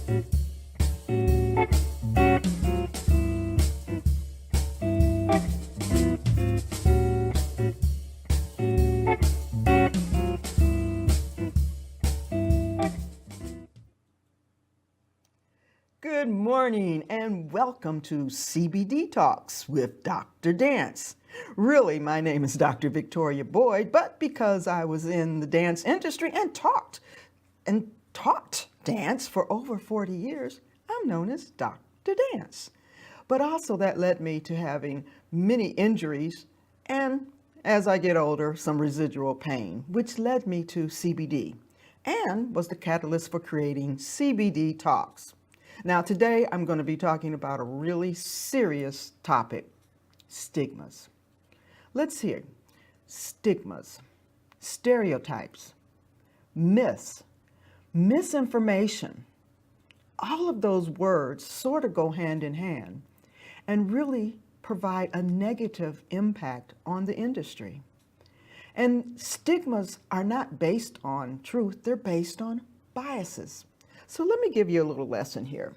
Good morning and welcome to CBD Talks with Dr. Dance. Really, my name is Dr. Victoria Boyd, but because I was in the dance industry and taught dance for over 40 years, I'm known as Dr. Dance. But also that led me to having many injuries and, as I get older, some residual pain, which led me to CBD and was the catalyst for creating CBD Talks. Now today I'm going to be talking about a really serious topic, stigmas. Let's hear stigmas, stereotypes, myths, misinformation. All of those words sort of go hand in hand and really provide a negative impact on the industry. And stigmas are not based on truth, they're based on biases. So let me give you a little lesson here.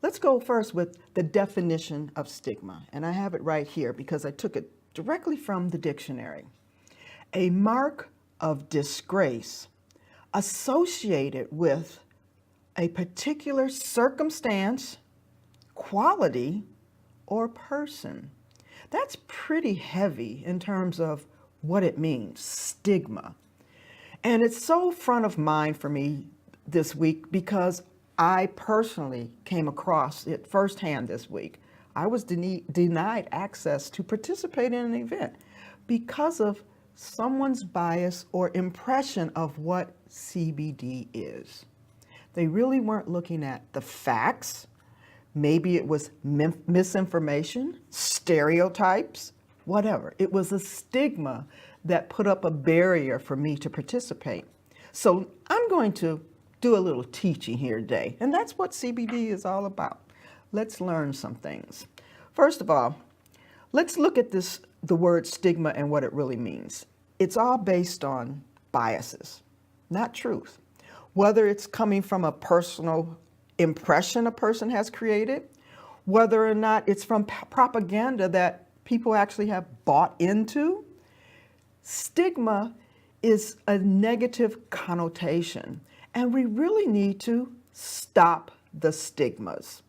Let's go first with the definition of stigma. And I have it right here because I took it directly from the dictionary. A mark of disgrace associated with a particular circumstance, quality, or person. That's pretty heavy in terms of what it means, stigma. And it's so front of mind for me this week because I personally came across it firsthand this week. I was denied access to participate in an event because of someone's bias or impression of what CBD is. They really weren't looking at the facts. Maybe it was misinformation, stereotypes, whatever. It was a stigma that put up a barrier for me to participate. So I'm going to do a little teaching here today, and that's what CBD is all about. Let's learn some things. First of all, let's look at the word stigma and what it really means. It's all based on biases, not truth. Whether it's coming from a personal impression a person has created, whether or not it's from propaganda that people actually have bought into. Stigma is a negative connotation. And we really need to stop the stigmas.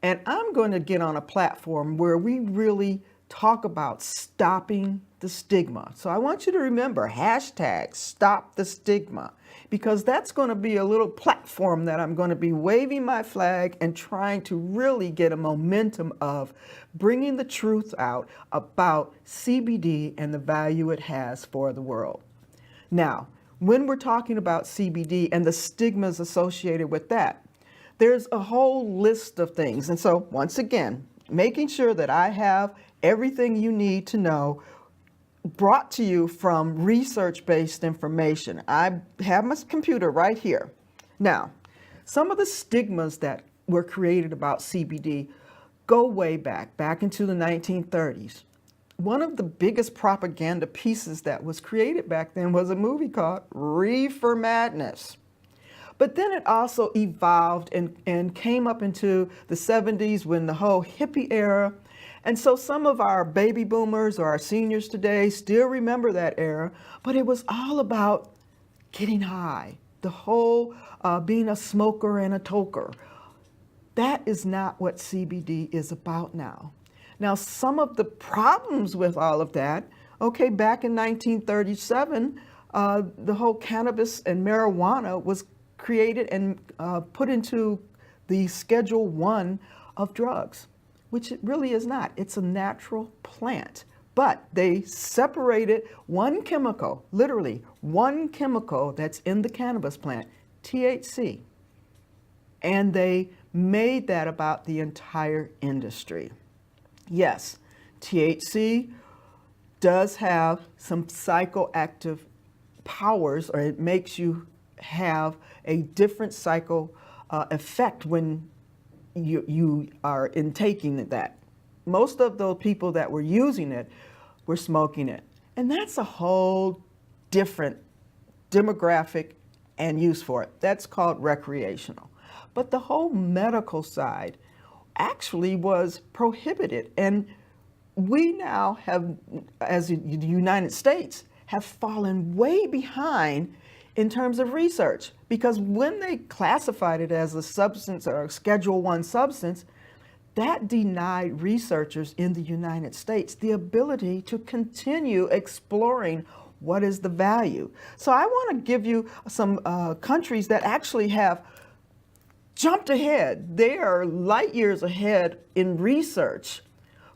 And I'm going to get on a platform where we really talk about stopping the stigma. So I want you to remember hashtag stop the stigma, because that's going to be a little platform that I'm going to be waving my flag and trying to really get a momentum of bringing the truth out about CBD and the value it has for the world. Now, when we're talking about CBD and the stigmas associated with that, there's a whole list of things. And so once again, making sure that I have everything you need to know brought to you from research-based information. I have my computer right here. Now, some of the stigmas that were created about CBD go way back into the 1930s. One of the biggest propaganda pieces that was created back then was a movie called Reefer Madness. But then it also evolved and came up into the 70s when the whole hippie era. And so some of our baby boomers or our seniors today still remember that era, but it was all about getting high, the whole being a smoker and a toker. That is not what CBD is about now. Now, some of the problems with all of that, okay, back in 1937, the whole cannabis and marijuana was created and put into the Schedule I of drugs, which it really is not. It's a natural plant. But they separated one chemical, literally one chemical that's in the cannabis plant, THC, and they made that about the entire industry. Yes, THC does have some psychoactive powers, or it makes you have a different psycho effect when you are intaking that. Most of those people that were using it were smoking it. And that's a whole different demographic and use for it. That's called recreational. But the whole medical side actually was prohibited. And we now have, as the United States, have fallen way behind in terms of research, because when they classified it as a substance or a Schedule I substance, that denied researchers in the United States the ability to continue exploring what is the value. So I want to give you some countries that actually have jumped ahead. They are light years ahead in research.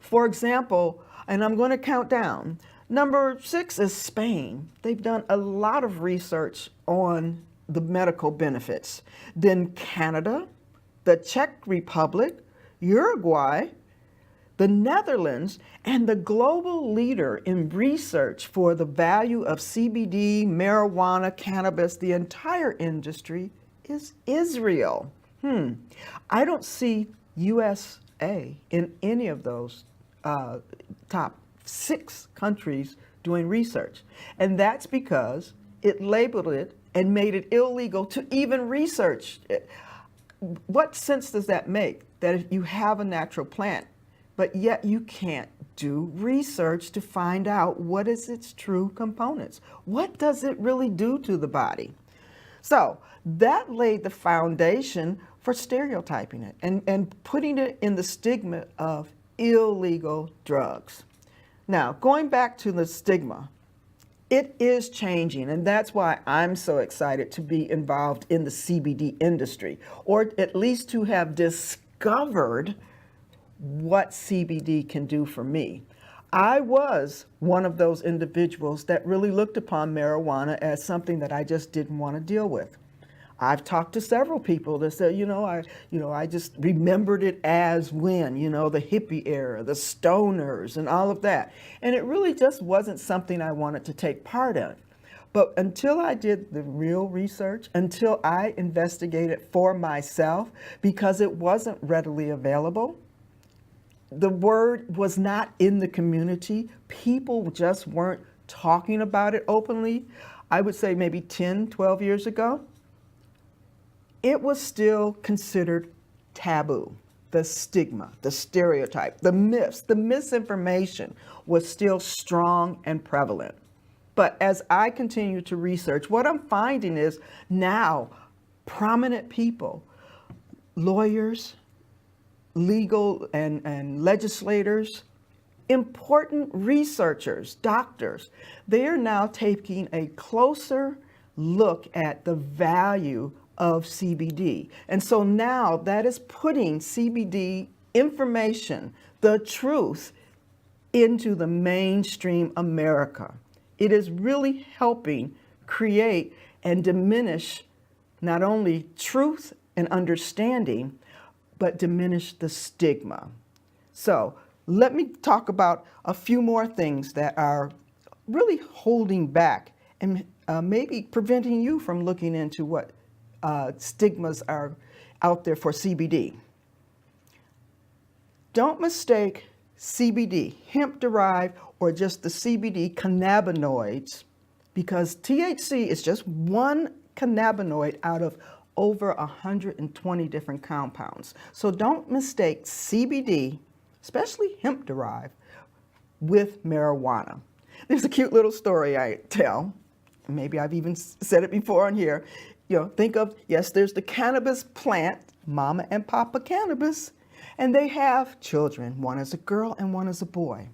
For example, and I'm going to count down, number 6 is Spain. They've done a lot of research on the medical benefits. Then Canada, the Czech Republic, Uruguay, the Netherlands, and the global leader in research for the value of CBD, marijuana, cannabis, the entire industry, is Israel. I don't see USA in any of those top 6 countries doing research. And that's because it labeled it and made it illegal to even research it. What sense does that make? That if you have a natural plant, but yet you can't do research to find out what is its true components? What does it really do to the body? So that laid the foundation for stereotyping it and putting it in the stigma of illegal drugs. Now, going back to the stigma, it is changing, and that's why I'm so excited to be involved in the CBD industry, or at least to have discovered what CBD can do for me. I was one of those individuals that really looked upon marijuana as something that I just didn't want to deal with. I've talked to several people that said, I just remembered it as when, the hippie era, the stoners and all of that. And it really just wasn't something I wanted to take part in. But until I did the real research, until I investigated for myself, because it wasn't readily available, the word was not in the community. People just weren't talking about it openly. I would say maybe 10, 12 years ago, it was still considered taboo. The stigma, the stereotype, the myths, the misinformation was still strong and prevalent. But as I continue to research, what I'm finding is now prominent people, lawyers, legal and legislators, important researchers, doctors, they are now taking a closer look at the value of CBD. And so now that is putting CBD information, the truth, into the mainstream America. It is really helping create and diminish not only truth and understanding, but diminish the stigma. So let me talk about a few more things that are really holding back and maybe preventing you from looking into what stigmas are out there for CBD. Don't mistake CBD, hemp-derived, or just the CBD cannabinoids, because THC is just one cannabinoid out of over 120 different compounds. So don't mistake CBD, especially hemp-derived, with marijuana. There's a cute little story I tell. Maybe I've even said it before on here. Think of, yes, there's the cannabis plant, Mama and Papa Cannabis, and they have children. One is a girl and one is a boy.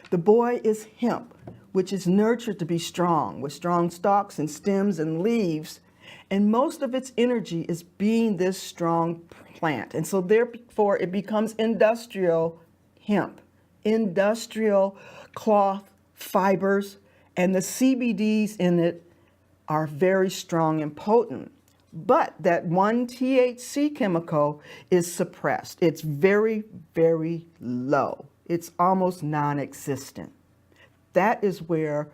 The boy is hemp, which is nurtured to be strong, with strong stalks and stems and leaves, and most of its energy is being this strong plant. And so therefore it becomes industrial hemp, industrial cloth fibers, and the CBDs in it are very strong and potent. But that one THC chemical is suppressed. It's very, very low. It's almost non-existent. That is where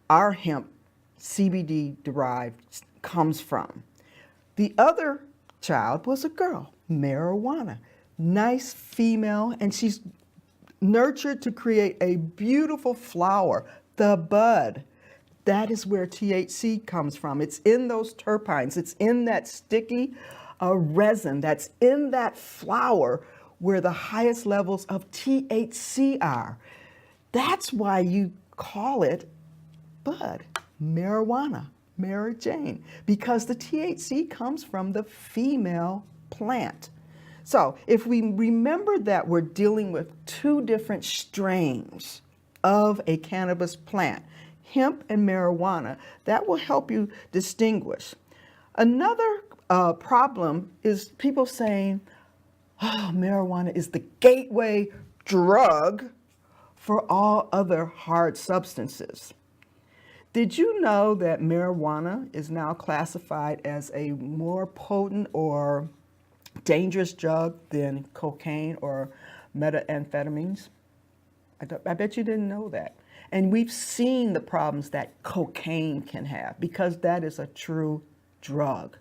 our hemp, CBD derived, comes from. The other child was a girl, marijuana. Nice female, and she's nurtured to create a beautiful flower, the bud. That is where THC comes from. It's in those terpenes. It's in that sticky a resin that's in that flower where the highest levels of THC are. That's why you call it bud, marijuana, Mary Jane, because the THC comes from the female plant. So if we remember that we're dealing with two different strains of a cannabis plant, hemp and marijuana, that will help you distinguish. Another problem is people saying, oh, marijuana is the gateway drug for all other hard substances. Did you know that marijuana is now classified as a more potent or dangerous drug than cocaine or methamphetamines? I bet you didn't know that. And we've seen the problems that cocaine can have because that is a true drug.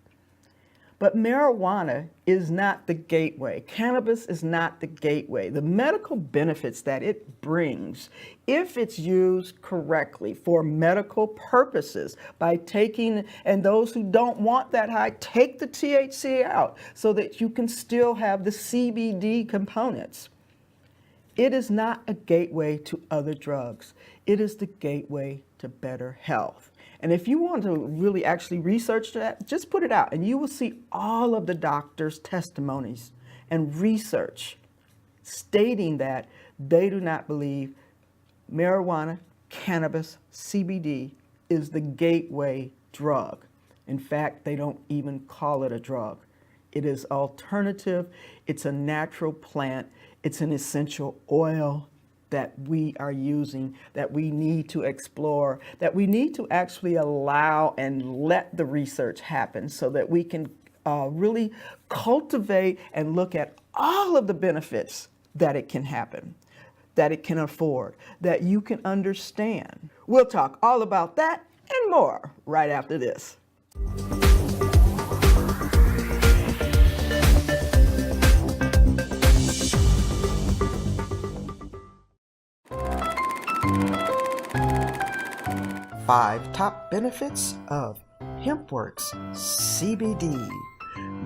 But marijuana is not the gateway. Cannabis is not the gateway. The medical benefits that it brings, if it's used correctly for medical purposes, by taking, and those who don't want that high, take the THC out so that you can still have the CBD components. It is not a gateway to other drugs. It is the gateway to better health. And if you want to really actually research that, just put it out and you will see all of the doctors' testimonies and research stating that they do not believe marijuana, cannabis, CBD is the gateway drug. In fact, they don't even call it a drug. It is alternative. It's a natural plant. It's an essential oil that we are using, that we need to explore, that we need to actually allow and let the research happen so that we can really cultivate and look at all of the benefits that it can happen, that it can afford, that you can understand. We'll talk all about that and more right after this. Five top benefits of HempWorks CBD.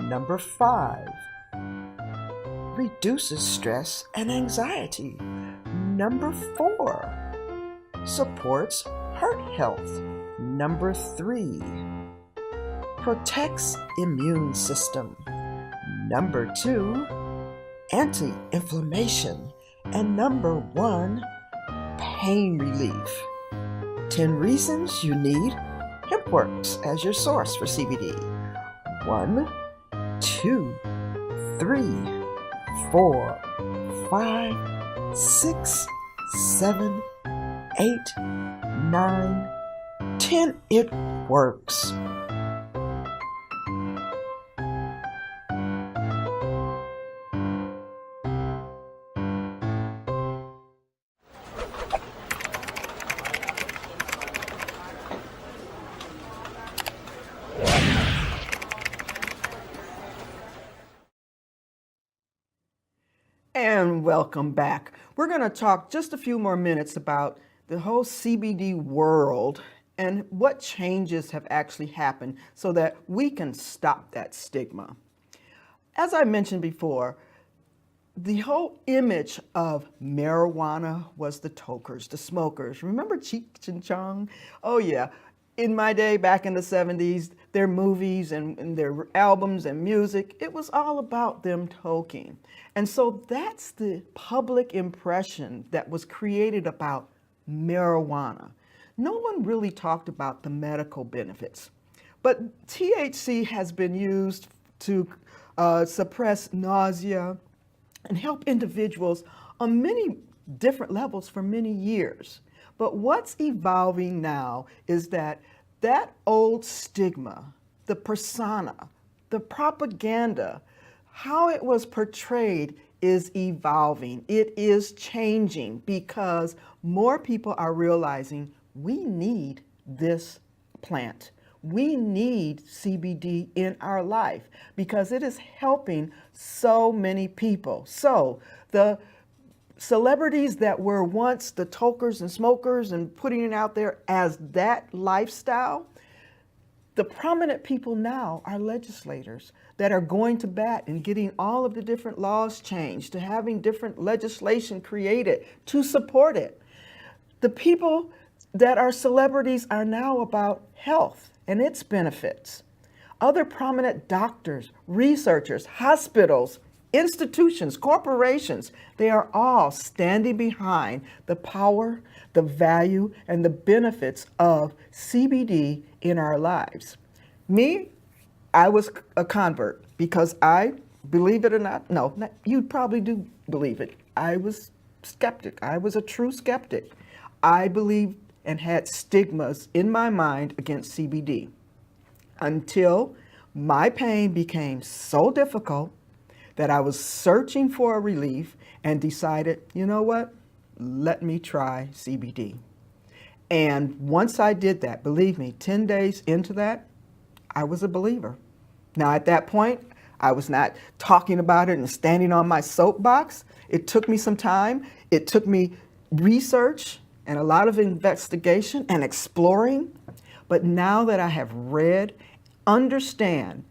Number 5, reduces stress and anxiety. Number 4, supports heart health. Number 3, protects immune system. Number 2, anti-inflammation. And number 1, pain relief. 10 reasons you need HempWorks as your source for CBD. 1, 2, 3, 4, 5, 6, 7, 8, 9, 10. It works. And welcome back. We're going to talk just a few more minutes about the whole CBD world and what changes have actually happened so that we can stop that stigma. As I mentioned before, the whole image of marijuana was the tokers, the smokers. Remember Cheech and Chong? Oh yeah. In my day, back in the 70s, their movies and their albums and music, it was all about them toking. And so that's the public impression that was created about marijuana. No one really talked about the medical benefits. But THC has been used to suppress nausea and help individuals on many different levels for many years. But what's evolving now is that old stigma, the persona, the propaganda, how it was portrayed is evolving. It is changing because more people are realizing we need this plant. We need CBD in our life because it is helping so many people. So the celebrities that were once the tokers and smokers and putting it out there as that lifestyle, The prominent people now are legislators that are going to bat and getting all of the different laws changed, to having different legislation created to support it. The people that are celebrities are now about health and its benefits. Other prominent doctors, researchers, hospitals, institutions, corporations, they are all standing behind the power, the value, and the benefits of CBD in our lives. Me, I was a convert because I, believe it or not, you probably do believe it. I was skeptic. I was a true skeptic. I believed and had stigmas in my mind against CBD until my pain became so difficult that I was searching for a relief and decided, you know what, let me try CBD. And once I did that, believe me, 10 days into that, I was a believer. Now at that point, I was not talking about it and standing on my soapbox. It took me some time. It took me research and a lot of investigation and exploring. But now that I have read, understand,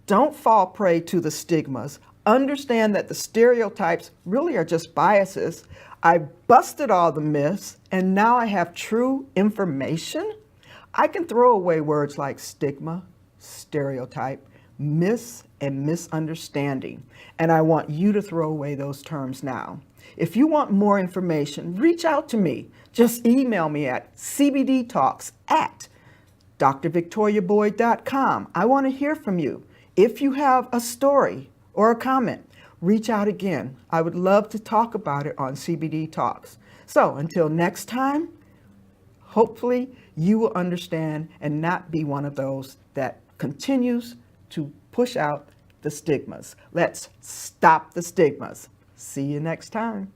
don't fall prey to the stigmas. Understand that the stereotypes really are just biases. I busted all the myths, and now I have true information. I can throw away words like stigma, stereotype, myths, and misunderstanding. And I want you to throw away those terms now. If you want more information, reach out to me. Just email me at cbdtalks@drvictoriaboyd.com. I want to hear from you. If you have a story or a comment, reach out again. I would love to talk about it on CBD Talks. So until next time, hopefully you will understand and not be one of those that continues to push out the stigmas. Let's stop the stigmas. See you next time.